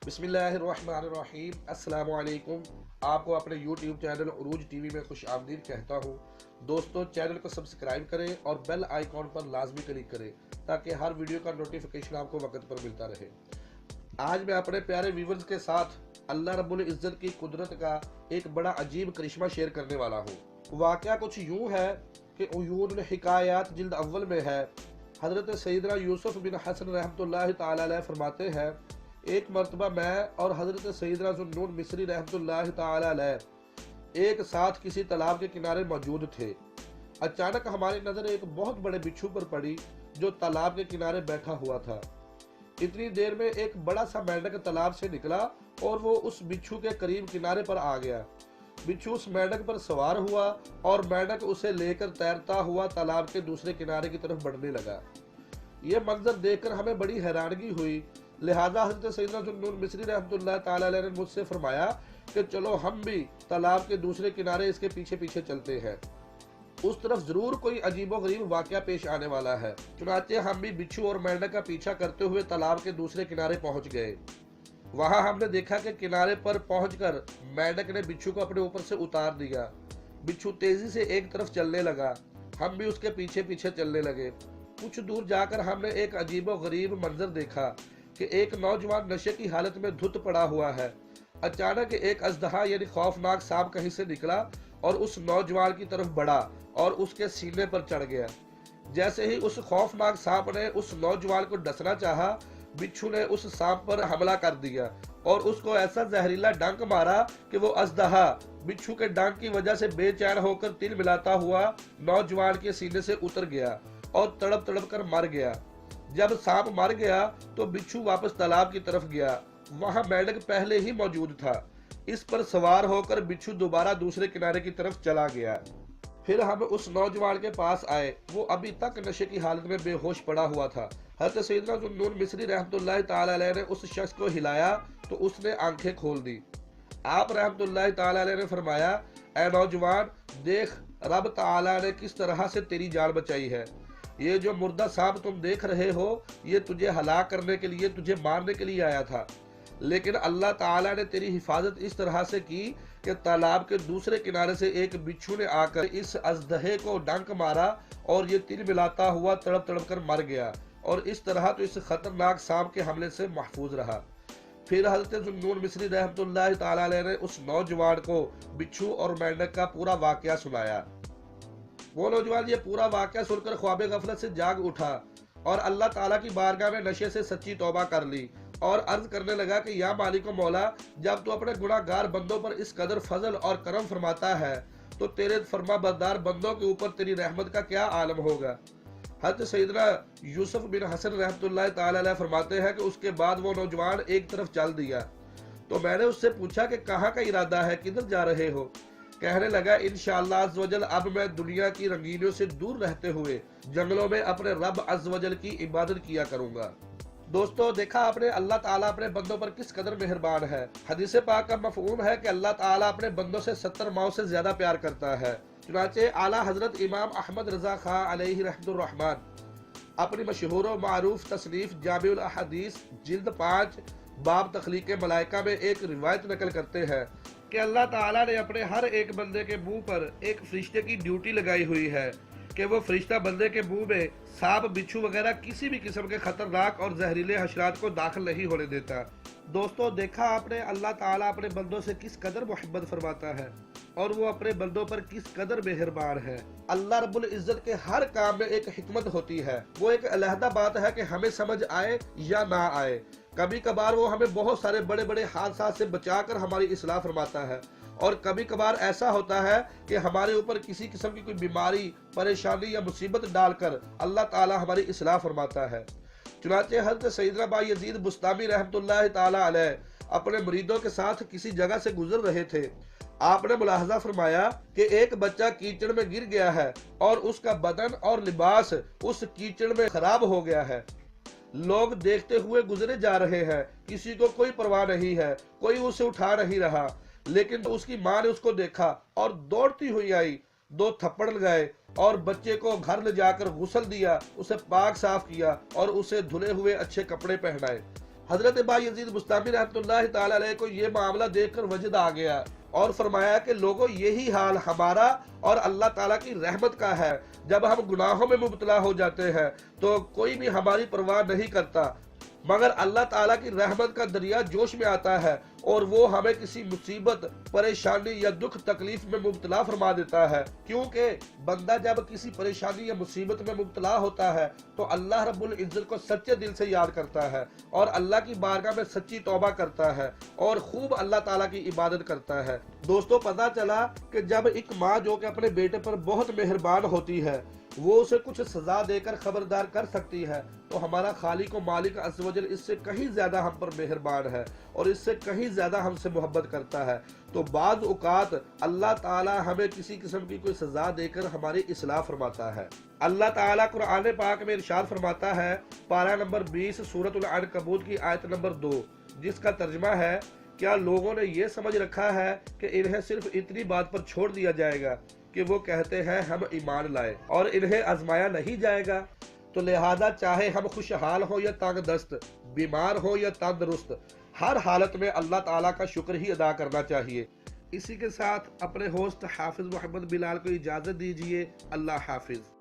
بسم اللہ الرحمن الرحیم۔ السلام علیکم۔ آپ کو اپنے یوٹیوب چینل عروج ٹی وی میں خوش آمدید کہتا ہوں۔ دوستو، چینل کو سبسکرائب کریں اور بیل آئیکن پر لازمی کلک کریں تاکہ ہر ویڈیو کا نوٹیفیکیشن آپ کو وقت پر ملتا رہے۔ آج میں اپنے پیارے ویورز کے ساتھ اللہ رب العزت کی قدرت کا ایک بڑا عجیب کرشمہ شیئر کرنے والا ہوں۔ واقعہ کچھ یوں ہے کہ عیون الحکایات جلد اول میں ہے۔ حضرت سیدنا یوسف بن حسن رحمۃ اللہ تعالی علیہ فرماتے ہیں، ایک مرتبہ میں اور حضرت سیدنا ذوالنون مصری رحمۃ اللہ تعالی علیہ ایک ساتھ کسی تالاب کے کنارے موجود تھے۔ اچانک ہماری نظر ایک بہت بڑے بچھو پر پڑی جو تالاب کے کنارے بیٹھا ہوا تھا۔ اتنی دیر میں ایک بڑا سا مینڈک تالاب سے نکلا اور وہ اس بچھو کے قریب کنارے پر آ گیا۔ بچھو اس مینڈک پر سوار ہوا اور مینڈک اسے لے کر تیرتا ہوا تالاب کے دوسرے کنارے کی طرف بڑھنے لگا۔ یہ منظر دیکھ کر ہمیں بڑی حیرانگی ہوئی، لہذا حضرت سیدنا ذوالنون مصری رحمۃ اللہ تعالی علیہ نے مجھ سے فرمایا کہ چلو ہم بھی تالاب کے دوسرے کنارے اس کے پیچھے پیچھے چلتے ہیں، اس طرف ضرور کوئی عجیب و غریب واقعہ پیش آنے والا ہے۔ چنانچہ ہم بھی بچھو اور مینڈک کا پیچھا کرتے ہوئے تالاب کے دوسرے کنارے پہنچ گئے۔ وہاں ہم نے دیکھا کہ کنارے پر پہنچ کر مینڈک نے بچھو کو اپنے اوپر سے اتار دیا۔ بچھو تیزی سے ایک طرف چلنے لگا، ہم بھی اس کے پیچھے پیچھے چلنے لگے۔ کچھ دور جا کر ہم نے ایک عجیب و غریب منظر دیکھا کہ ایک نوجوان نشے کی حالت میں دھت پڑا ہوا ہے۔ اچانک ایک اژدہا یعنی خوفناک سانپ کہیں سے نکلا اور اس نوجوان کی طرف بڑھا اور اس کے سینے پر چڑھ گیا۔ جیسے ہی اس خوفناک سانپ نے اس نوجوان کو ڈسنا چاہا، بچھو نے اس سانپ پر حملہ کر دیا اور اس کو ایسا زہریلا ڈنک مارا کہ وہ اژدہا بچھو کے ڈنک کی وجہ سے بے چین ہو کر تل ملاتا ہوا نوجوان کے سینے سے اتر گیا اور تڑپ تڑپ کر مر گیا۔ جب سانپ مر گیا تو بچھو واپس تالاب کی طرف گیا، وہاں مینڈک پہلے ہی موجود تھا۔ اس پر سوار ہو کر بچھو دوبارہ دوسرے کنارے کی طرف چلا گیا۔ پھر ہم اس نوجوان کے پاس آئے، وہ ابھی تک نشے کی حالت میں بے ہوش پڑا ہوا تھا۔ حضرت سیدنا ذوالنون مصری رحمۃ اللہ تعالی علیہ نے اس شخص کو ہلایا تو اس نے آنکھیں کھول دی۔ آپ رحمۃ اللہ تعالی علیہ نے فرمایا، اے نوجوان، دیکھ رب تعالی نے کس طرح سے تیری جان بچائی ہے۔ یہ جو مردہ سانپ تم دیکھ رہے ہو، یہ تجھے ہلاک کرنے کے لیے، تجھے مارنے کے لیے آیا تھا، لیکن اللہ تعالیٰ نے تیری حفاظت اس طرح سے کی کہ تالاب کے دوسرے کنارے سے ایک بچھو نے آ کر اس اژدہے کو ڈنک مارا اور یہ تل ملاتا ہوا تڑپ تڑپ کر مر گیا، اور اس طرح تو اس خطرناک سانپ کے حملے سے محفوظ رہا۔ پھر حضرت ذوالنون مصری رحمۃ اللہ تعالی علیہ نے اس نوجوان کو بچھو اور مینڈک کا پورا واقعہ سنایا۔ وہ نوجوان یہ پورا واقعہ سن کر خواب غفلت سے جاگ اٹھا اور اللہ تعالیٰ کی بارگاہ میں نشے سے سچی توبہ کر لی اور عرض کرنے لگا کہ یا مالک و مولا، جب تو اپنے گناہ گار بندوں پر اس قدر فضل اور کرم فرماتا ہے تو تیرے فرما بردار بندوں کے اوپر تیری رحمت کا کیا عالم ہوگا۔ حضرت سیدنا یوسف بن حسن رحمۃ اللہ تعالی علیہ فرماتے ہیں کہ اس کے بعد وہ نوجوان ایک طرف چل دیا تو میں نے اس سے پوچھا کہ کہاں کا ارادہ ہے، کدھر جا رہے ہو؟ کہنے لگا، انشاءاللہ عز و جل اب میں دنیا کی رنگینیوں سے دور رہتے ہوئے جنگلوں میں اپنے رب عز و جل کی عبادت کیا کروں گا۔ دوستو، دیکھا آپ نے اللہ تعالیٰ اپنے بندوں پر کس قدر مہربان ہے۔ حدیث پاک کا مفہوم ہے کہ اللہ تعالیٰ اپنے بندوں سے 70 ماؤں سے زیادہ پیار کرتا ہے۔ چنانچہ اعلیٰ حضرت امام احمد رضا خان علیہ رحمۃ الرحمن اپنی مشہور و معروف تصنیف جامع الاحادیث جلد 5 باب تخلیق ملائکہ میں ایک روایت نقل کرتے ہیں کہ اللہ تعالیٰ نے اپنے ہر ایک بندے کے منہ پر ایک فرشتے کی ڈیوٹی لگائی ہوئی ہے کہ وہ فرشتہ بندے کے منہ میں سانپ، بچھو وغیرہ کسی بھی قسم کے خطرناک اور زہریلے حشرات کو داخل نہیں ہونے دیتا۔ دوستو، دیکھا آپ نے اللہ تعالیٰ اپنے بندوں سے کس قدر محبت فرماتا ہے اور وہ اپنے بندوں پر کس قدر مہربان ہے۔ اللہ رب العزت کے ہر کام میں ایک حکمت ہوتی ہے، وہ ایک علیحدہ بات ہے کہ ہمیں سمجھ آئے یا نہ آئے۔ کبھی کبھار وہ ہمیں بہت سارے بڑے بڑے حادثات سے بچا کر ہماری اصلاح فرماتا ہے، اور کبھی کبھار ایسا ہوتا ہے کہ ہمارے اوپر کسی قسم کی کوئی بیماری، پریشانی یا مصیبت ڈال کر اللہ تعالیٰ ہماری اصلاح فرماتا ہے۔ چنانچہ حضرت سیدنا بایزید بستامی رحمۃ اللہ تعالی علیہ اپنے مریدوں کے ساتھ کسی جگہ سے گزر رہے تھے۔ آپ نے ملاحظہ فرمایا کہ ایک بچہ کیچڑ میں گر گیا ہے اور اس کا بدن اور لباس اس کیچڑ میں خراب ہو گیا ہے۔ لوگ دیکھتے ہوئے گزرے جا رہے ہیں، کسی کو کوئی پرواہ نہیں ہے، کوئی اسے اٹھا نہیں رہا، لیکن اس کی ماں نے اس کو دیکھا اور دوڑتی ہوئی آئی، 2 تھپڑ لگائے اور بچے کو گھر لے جا کر غسل دیا، اسے پاک صاف کیا اور اسے دھلے ہوئے اچھے کپڑے پہنائے۔ حضرت بایزید بستامی رحمۃ اللہ تعالی علیہ کو یہ معاملہ دیکھ کر وجد آ گیا اور فرمایا کہ لوگوں یہی حال ہمارا اور اللہ تعالیٰ کی رحمت کا ہے۔ جب ہم گناہوں میں مبتلا ہو جاتے ہیں تو کوئی بھی ہماری پرواہ نہیں کرتا، مگر اللہ تعالیٰ کی رحمت کا دریا جوش میں آتا ہے اور وہ ہمیں کسی مصیبت، پریشانی یا دکھ تکلیف میں مبتلا فرما دیتا ہے۔ کیونکہ بندہ جب کسی پریشانی یا مصیبت میں مبتلا ہوتا ہے تو اللہ رب العزت کو سچے دل سے یاد کرتا ہے اور اللہ کی بارگاہ میں سچی توبہ کرتا ہے اور خوب اللہ تعالیٰ کی عبادت کرتا ہے۔ دوستو، پتہ چلا کہ جب ایک ماں جو کہ اپنے بیٹے پر بہت مہربان ہوتی ہے وہ اسے کچھ سزا دے کر خبردار کر سکتی ہے، تو ہمارا خالق و مالک عز و جل اس سے کہیں زیادہ ہم پر مہربان ہے اور اس سے کہیں زیادہ ہم سے محبت کرتا ہے۔ تو بعض اوقات اللہ تعالیٰ ہمیں کسی قسم کی کوئی سزا دے کر ہماری اصلاح فرماتا ہے۔ اللہ تعالیٰ قرآن پاک میں ارشاد فرماتا ہے، پارہ نمبر 20 سورۃ العنکبوت کی آیت نمبر 2، جس کا ترجمہ ہے، کیا لوگوں نے یہ سمجھ رکھا ہے کہ انہیں صرف اتنی بات پر چھوڑ دیا جائے گا کہ وہ کہتے ہیں ہم ایمان لائے اور انہیں آزمایا نہیں جائے گا؟ تو لہذا چاہے ہم خوشحال ہوں یا تنگ دست، بیمار ہوں یا تندرست، ہر حالت میں اللہ تعالیٰ کا شکر ہی ادا کرنا چاہیے۔ اسی کے ساتھ اپنے ہوسٹ حافظ محمد بلال کو اجازت دیجیے۔ اللہ حافظ۔